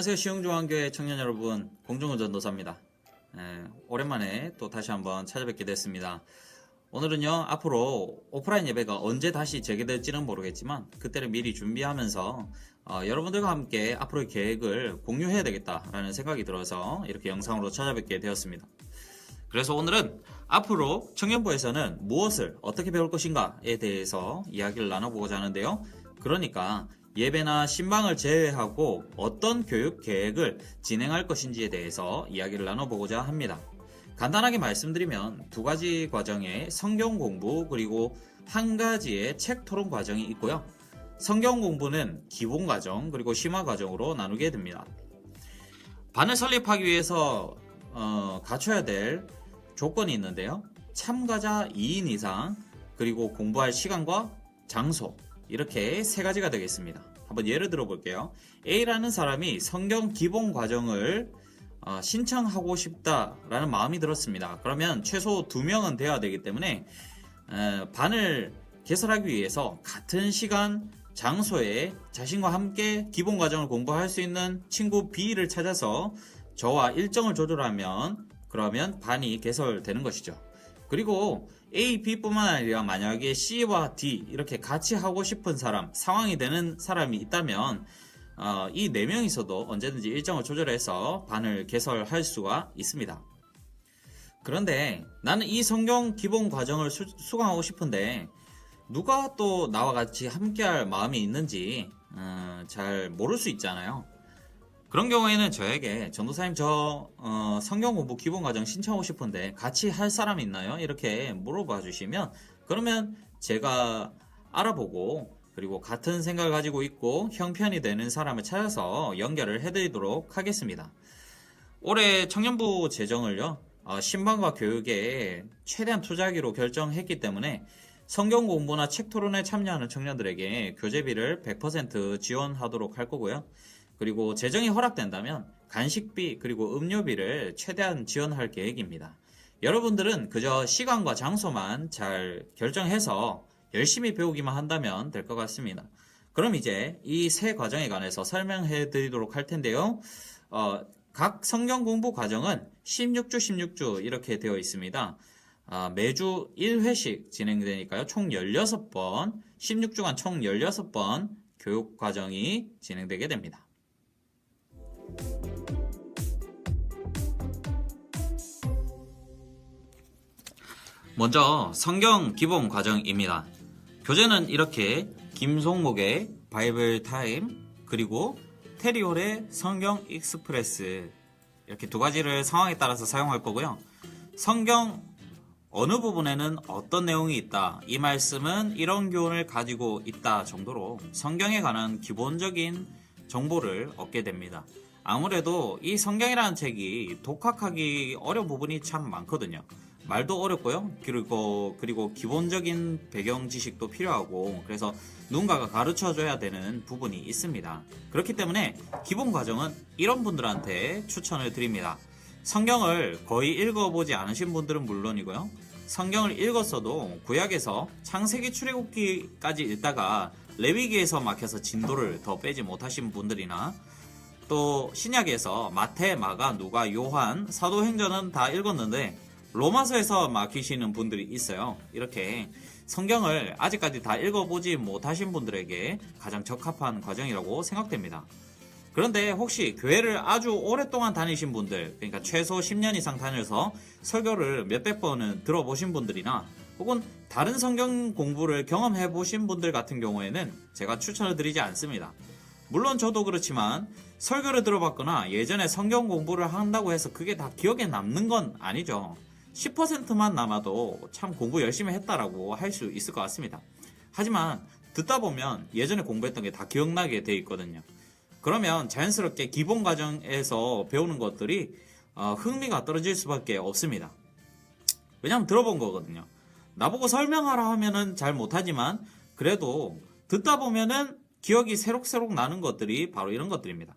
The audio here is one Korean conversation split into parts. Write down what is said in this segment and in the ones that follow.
안녕하세요. 시흥중앙교회 청년 여러분, 공중운전도사입니다. 오랜만에 또 다시 한번 찾아뵙게 됐습니다. 오늘은요, 앞으로 오프라인 예배가 언제 다시 재개될지는 모르겠지만 그때를 미리 준비하면서 여러분들과 함께 앞으로의 계획을 공유해야 되겠다라는 생각이 들어서 이렇게 영상으로 찾아뵙게 되었습니다. 그래서 오늘은 앞으로 청년부에서는 무엇을 어떻게 배울 것인가에 대해서 이야기를 나눠보고자 하는데요. 그러니까 예배나 신방을 제외하고 어떤 교육 계획을 진행할 것인지에 대해서 이야기를 나눠보고자 합니다. 간단하게 말씀드리면 두 가지 과정의 성경 공부 그리고 한 가지의 책 토론 과정이 있고요. 성경 공부는 기본 과정 그리고 심화 과정으로 나누게 됩니다. 반을 설립하기 위해서 갖춰야 될 조건이 있는데요. 참가자 2인 이상 그리고 공부할 시간과 장소 이렇게 세 가지가 되겠습니다. 한번 예를 들어 볼게요. A라는 사람이 성경 기본 과정을 신청하고 싶다라는 마음이 들었습니다. 그러면 최소 2명은 되어야 되기 때문에 반을 개설하기 위해서 같은 시간, 장소에 자신과 함께 기본 과정을 공부할 수 있는 친구 B를 찾아서 저와 일정을 조절하면 그러면 반이 개설되는 것이죠. 그리고 A, B뿐만 아니라 만약에 C와 D 이렇게 같이 하고 싶은 사람, 상황이 되는 사람이 있다면 이 4명이서도 언제든지 일정을 조절해서 반을 개설할 수가 있습니다. 그런데 나는 이 성경 기본 과정을 수강하고 싶은데 누가 또 나와 같이 함께할 마음이 있는지 잘 모를 수 있잖아요. 그런 경우에는 저에게 전도사님 성경 공부 기본 과정 신청하고 싶은데 같이 할 사람 있나요? 이렇게 물어봐 주시면 그러면 제가 알아보고 그리고 같은 생각을 가지고 있고 형편이 되는 사람을 찾아서 연결을 해드리도록 하겠습니다. 올해 청년부 재정을요 신방과 교육에 최대한 투자하기로 결정했기 때문에 성경 공부나 책 토론에 참여하는 청년들에게 교재비를 100% 지원하도록 할 거고요. 그리고 재정이 허락된다면 간식비 그리고 음료비를 최대한 지원할 계획입니다. 여러분들은 그저 시간과 장소만 잘 결정해서 열심히 배우기만 한다면 될 것 같습니다. 그럼 이제 이 세 과정에 관해서 설명해 드리도록 할 텐데요. 각 성경 공부 과정은 16주 16주 이렇게 되어 있습니다. 매주 1회씩 진행되니까요. 총 16번, 16주간 총 16번 교육 과정이 진행되게 됩니다. 먼저 성경 기본 과정입니다. 교재는 이렇게 김송목의 바이블 타임 그리고 테리올의 성경 익스프레스 이렇게 두 가지를 상황에 따라서 사용할 거고요. 성경 어느 부분에는 어떤 내용이 있다, 이 말씀은 이런 교훈을 가지고 있다 정도로 성경에 관한 기본적인 정보를 얻게 됩니다. 아무래도 이 성경이라는 책이 독학하기 어려운 부분이 참 많거든요. 말도 어렵고요. 그리고 기본적인 배경 지식도 필요하고 그래서 누군가가 가르쳐줘야 되는 부분이 있습니다. 그렇기 때문에 기본 과정은 이런 분들한테 추천을 드립니다. 성경을 거의 읽어보지 않으신 분들은 물론이고요. 성경을 읽었어도 구약에서 창세기 출애굽기까지 읽다가 레위기에서 막혀서 진도를 더 빼지 못하신 분들이나 또 신약에서 마태, 마가, 누가, 요한, 사도행전은 다 읽었는데 로마서에서 막히시는 분들이 있어요. 이렇게 성경을 아직까지 다 읽어보지 못하신 분들에게 가장 적합한 과정이라고 생각됩니다. 그런데 혹시 교회를 아주 오랫동안 다니신 분들, 그러니까 최소 10년 이상 다녀서 설교를 몇백 번은 들어보신 분들이나 혹은 다른 성경 공부를 경험해 보신 분들 같은 경우에는 제가 추천을 드리지 않습니다. 물론 저도 그렇지만 설교를 들어봤거나 예전에 성경 공부를 한다고 해서 그게 다 기억에 남는 건 아니죠. 10%만 남아도 참 공부 열심히 했다라고 할 수 있을 것 같습니다. 하지만 듣다 보면 예전에 공부했던 게 다 기억나게 돼 있거든요. 그러면 자연스럽게 기본 과정에서 배우는 것들이 흥미가 떨어질 수밖에 없습니다. 왜냐하면 들어본 거거든요. 나보고 설명하라 하면은 잘 못하지만 그래도 듣다 보면은 기억이 새록새록 나는 것들이 바로 이런 것들입니다.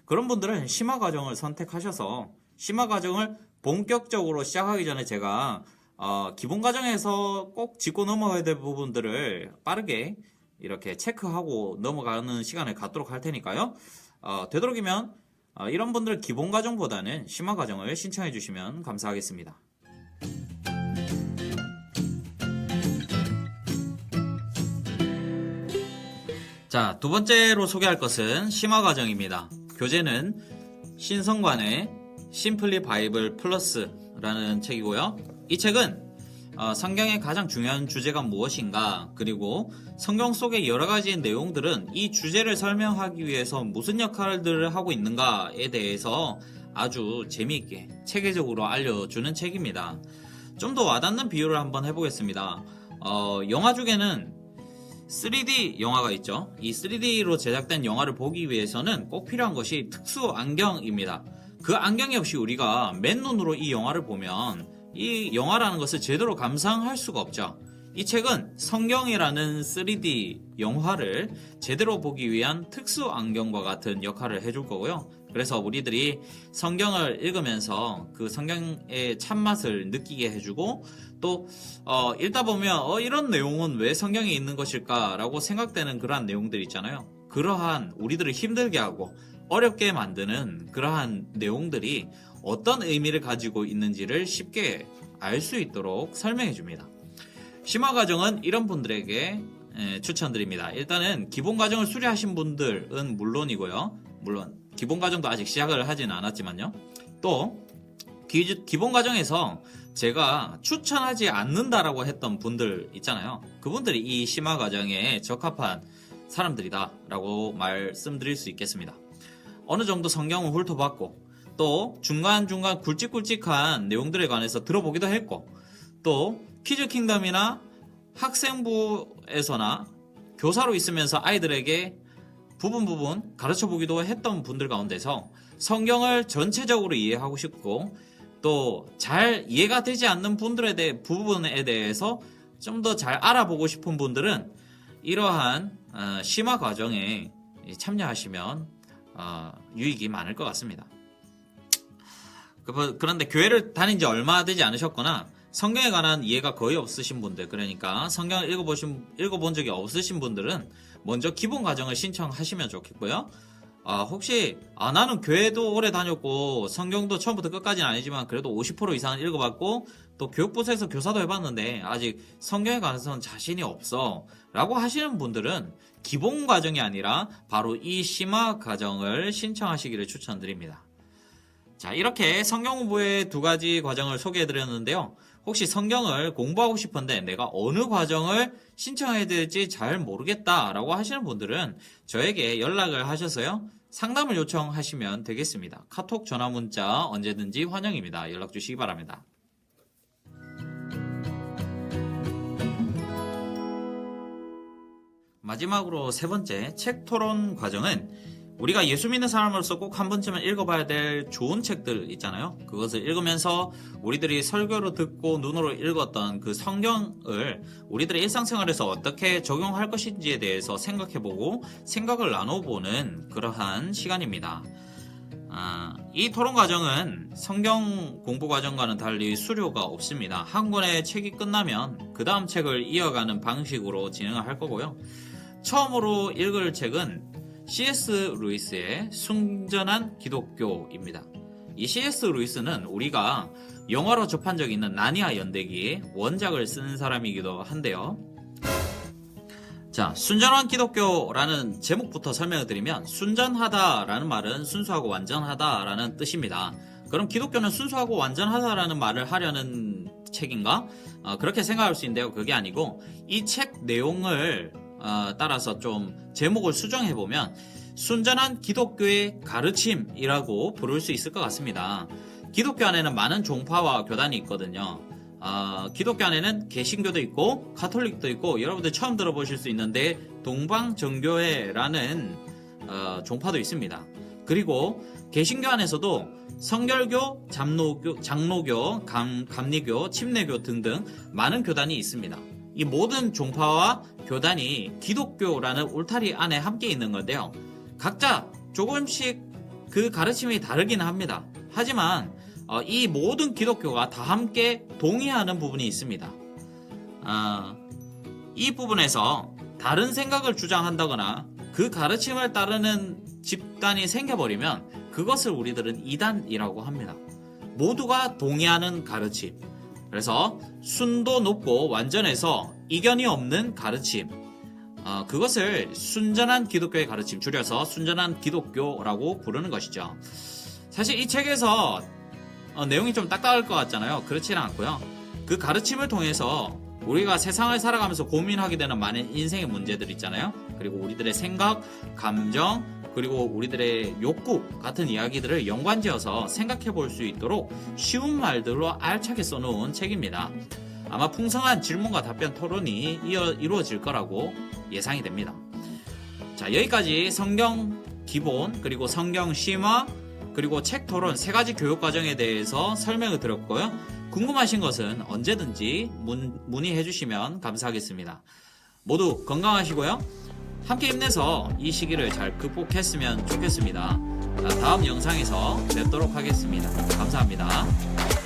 그런 분들은 심화 과정을 선택하셔서 심화 과정을 본격적으로 시작하기 전에 제가 기본 과정에서 꼭 짚고 넘어가야 될 부분들을 빠르게 이렇게 체크하고 넘어가는 시간을 갖도록 할 테니까요. 되도록이면 이런 분들은 기본 과정보다는 심화 과정을 신청해 주시면 감사하겠습니다. 자, 두 번째로 소개할 것은 심화 과정입니다. 교재는 신성관의 심플리 바이블 플러스라는 책이고요. 이 책은 성경의 가장 중요한 주제가 무엇인가, 그리고 성경 속의 여러 가지 내용들은 이 주제를 설명하기 위해서 무슨 역할들을 하고 있는가에 대해서 아주 재미있게 체계적으로 알려주는 책입니다. 좀 더 와닿는 비유를 한번 해보겠습니다. 영화 중에는 3D 영화가 있죠. 이 3D로 제작된 영화를 보기 위해서는 꼭 필요한 것이 특수 안경입니다. 그 안경이 없이 우리가 맨눈으로 이 영화를 보면 이 영화라는 것을 제대로 감상할 수가 없죠. 이 책은 성경이라는 3D 영화를 제대로 보기 위한 특수 안경과 같은 역할을 해줄 거고요. 그래서 우리들이 성경을 읽으면서 그 성경의 참맛을 느끼게 해주고, 또 읽다 보면 이런 내용은 왜 성경에 있는 것일까 라고 생각되는 그러한 내용들 있잖아요. 그러한 우리들을 힘들게 하고 어렵게 만드는 그러한 내용들이 어떤 의미를 가지고 있는지를 쉽게 알 수 있도록 설명해 줍니다. 심화 과정은 이런 분들에게 추천드립니다. 일단은 기본 과정을 수료하신 분들은 물론이고요. 물론 기본 과정도 아직 시작을 하지는 않았지만요. 또 기본 과정에서 제가 추천하지 않는다라고 했던 분들 있잖아요. 그분들이 이 심화 과정에 적합한 사람들이다 라고 말씀드릴 수 있겠습니다. 어느 정도 성경을 훑어봤고, 또 중간중간 굵직굵직한 내용들에 관해서 들어보기도 했고, 또 퀴즈 킹덤이나 학생부에서나 교사로 있으면서 아이들에게 부분 가르쳐 보기도 했던 분들 가운데서 성경을 전체적으로 이해하고 싶고, 또 잘 이해가 되지 않는 부분에 대해서 좀 더 잘 알아보고 싶은 분들은 이러한 심화 과정에 참여하시면 유익이 많을 것 같습니다. 그런데 교회를 다닌 지 얼마 되지 않으셨거나 성경에 관한 이해가 거의 없으신 분들, 그러니까 성경을 읽어본 적이 없으신 분들은 먼저 기본 과정을 신청하시면 좋겠고요. 혹시 나는 교회도 오래 다녔고 성경도 처음부터 끝까지는 아니지만 그래도 50% 이상은 읽어봤고 또 교육부서에서 교사도 해봤는데 아직 성경에 관해서는 자신이 없어 라고 하시는 분들은 기본 과정이 아니라 바로 이 심화 과정을 신청하시기를 추천드립니다. 자, 이렇게 성경 공부의 두 가지 과정을 소개해드렸는데요. 혹시 성경을 공부하고 싶은데 내가 어느 과정을 신청해야 될지 잘 모르겠다라고 하시는 분들은 저에게 연락을 하셔서요. 상담을 요청하시면 되겠습니다. 카톡, 전화, 문자 언제든지 환영입니다. 연락 주시기 바랍니다. 마지막으로 세 번째 책 토론 과정은 우리가 예수 믿는 사람으로서 꼭 한 번쯤은 읽어봐야 될 좋은 책들 있잖아요. 그것을 읽으면서 우리들이 설교로 듣고 눈으로 읽었던 그 성경을 우리들의 일상생활에서 어떻게 적용할 것인지에 대해서 생각해보고 생각을 나눠보는 그러한 시간입니다. 이 토론 과정은 성경 공부 과정과는 달리 수료가 없습니다. 한 권의 책이 끝나면 그 다음 책을 이어가는 방식으로 진행을 할 거고요. 처음으로 읽을 책은 C.S. 루이스의 순전한 기독교입니다. 이 C.S. 루이스는 우리가 영화로 접한 적이 있는 나니아 연대기의 원작을 쓴 사람이기도 한데요. 자, 순전한 기독교라는 제목부터 설명을 드리면 순전하다라는 말은 순수하고 완전하다라는 뜻입니다. 그럼 기독교는 순수하고 완전하다라는 말을 하려는 책인가? 그렇게 생각할 수 있는데요. 그게 아니고 이 책 내용을 따라서 좀 제목을 수정해보면 순전한 기독교의 가르침이라고 부를 수 있을 것 같습니다. 기독교 안에는 많은 종파와 교단이 있거든요. 기독교 안에는 개신교도 있고 가톨릭도 있고 여러분들 처음 들어보실 수 있는데 동방정교회라는 종파도 있습니다. 그리고 개신교 안에서도 성결교, 장로교, 감리교, 침례교 등등 많은 교단이 있습니다. 이 모든 종파와 교단이 기독교라는 울타리 안에 함께 있는 건데요. 각자 조금씩 그 가르침이 다르기는 합니다. 하지만 이 모든 기독교가 다 함께 동의하는 부분이 있습니다. 이 부분에서 다른 생각을 주장한다거나 그 가르침을 따르는 집단이 생겨버리면 그것을 우리들은 이단이라고 합니다. 모두가 동의하는 가르침. 그래서 순도 높고 완전해서 이견이 없는 가르침. 그것을 순전한 기독교의 가르침, 줄여서 순전한 기독교라고 부르는 것이죠. 사실 이 책에서 내용이 좀 딱딱할 것 같잖아요. 그렇지는 않고요. 그 가르침을 통해서 우리가 세상을 살아가면서 고민하게 되는 많은 인생의 문제들 있잖아요. 그리고 우리들의 생각, 감정, 그리고 우리들의 욕구 같은 이야기들을 연관지어서 생각해 볼 수 있도록 쉬운 말들로 알차게 써놓은 책입니다. 아마 풍성한 질문과 답변 토론이 이루어질 거라고 예상이 됩니다. 자, 여기까지 성경 기본, 그리고 성경 심화, 그리고 책 토론 3가지 교육 과정에 대해서 설명을 드렸고요. 궁금하신 것은 언제든지 문의해 주시면 감사하겠습니다. 모두 건강하시고요. 함께 힘내서 이 시기를 잘 극복했으면 좋겠습니다. 다음 영상에서 뵙도록 하겠습니다. 감사합니다.